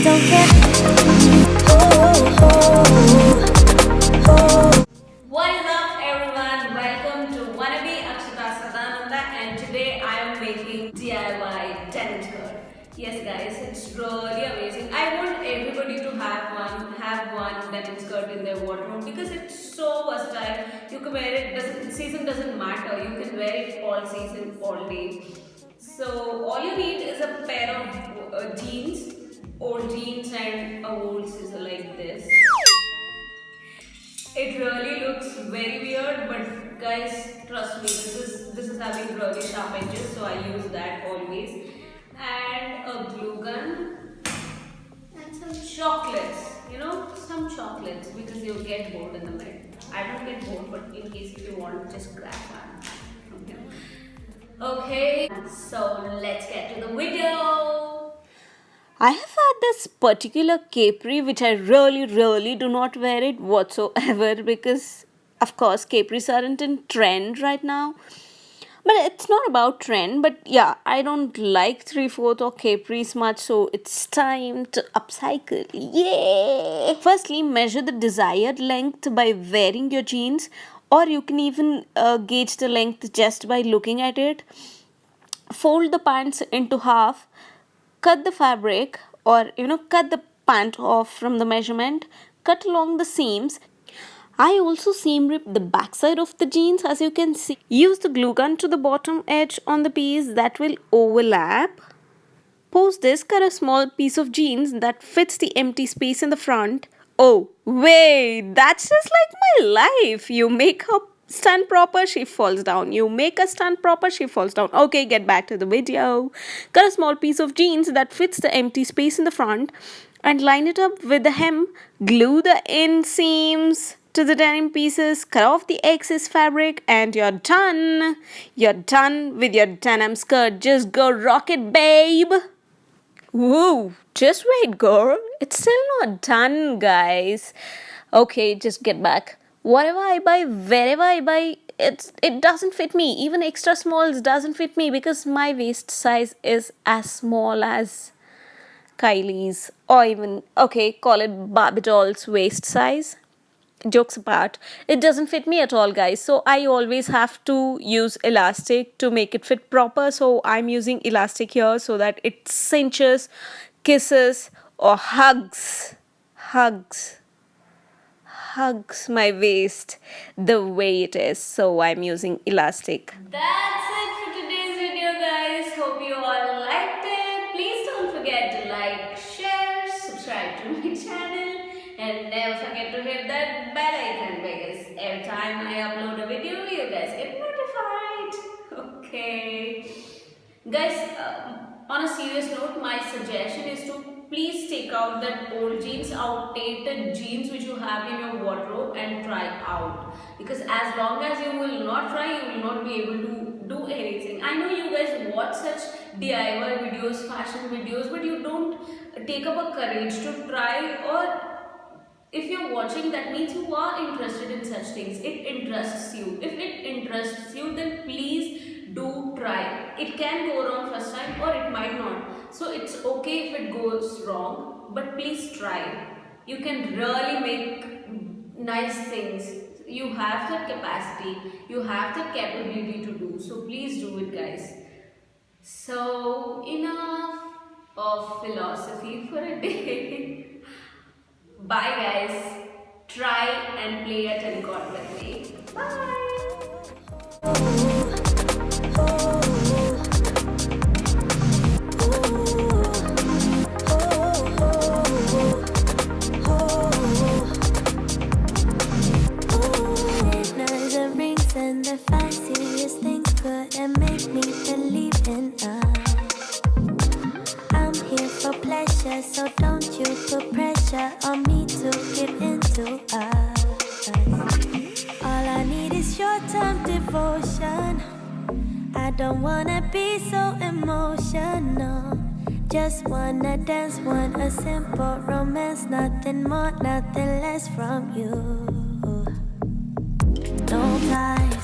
don't care. What is up everyone? Welcome to Wannabe Akshita Sadananda, and today I am making DIY denim skirt. Yes guys, it's really amazing. I want everybody to have one denim skirt in their wardrobe because it's so versatile. You can wear it, season doesn't matter. You can wear it all season, all day. So all you need is a pair of jeans, old jeans and a old scissor like this. It really looks very weird, but guys, trust me, this is having really sharp edges, so I use that always. And a glue gun and some chocolates. You know, some chocolates because you get bored in the mid. I don't get bored, but in case if you want, just grab one from here. Okay, so let's get to the video. I have had this particular capri which I really do not wear it whatsoever because of course capris aren't in trend right now. But it's not about trend, but yeah, I don't like 3/4 or capris much, so it's time to upcycle. Yay! Firstly, measure the desired length by wearing your jeans, or you can even gauge the length just by looking at it. Fold the pants into half, cut the fabric, or cut the pant off from the measurement, cut along the seams. I also seam rip the backside of the jeans, as you can see. Use the glue gun to the bottom edge on the piece that will overlap. Post this, cut a small piece of jeans that fits the empty space in the front. Oh wait, that's just like my life. You make a stand proper, she falls down. You make a stand proper, she falls down. Okay, get back to the video. Cut a small piece of jeans that fits the empty space in the front and line it up with the hem. Glue the inseams to the denim pieces, cut off the excess fabric, and you're done. You're done with your denim skirt. Just go rock it, babe. Whoa, just wait, girl. It's still not done, guys. Okay, just get back. Whatever I buy, wherever I buy, it doesn't fit me. Even extra smalls doesn't fit me because my waist size is as small as Kylie's, or even, okay, call it Barbie doll's waist size. Jokes apart, it doesn't fit me at all, guys, so I always have to use elastic to make it fit proper. So I'm using elastic here so that it cinches, kisses, or hugs my waist the way it is. So I'm using elastic. That's it for today's video, guys. Hope you all liked it. Please don't forget to like, share, subscribe to my channel, and never forget to hit that bell icon because every time I upload a video, you guys get notified. Okay. Guys, on a serious note, my suggestion is to please take out that old jeans, outdated jeans which you have in your wardrobe and try out. Because as long as you will not try, you will not be able to do anything. I know you guys watch such DIY videos, fashion videos, but you don't take up a courage to try, or if you're watching, that means you are interested in such things. It interests you. If it interests you, then please do try. It can go wrong first time or it might not. So it's okay if it goes wrong, but please try. You can really make nice things. You have that capacity. You have the capability to do. So please do it, guys. So enough of philosophy for a day. Bye guys. Try and play a telecon with me. Bye. Rings and the fanciest things couldn't make me believe in us. I'm here for pleasure, so don't you put pressure on me to give into us. All I need is short-term devotion. I don't wanna be so emotional. Just wanna dance, want a simple romance. Nothing more, nothing less from you. No time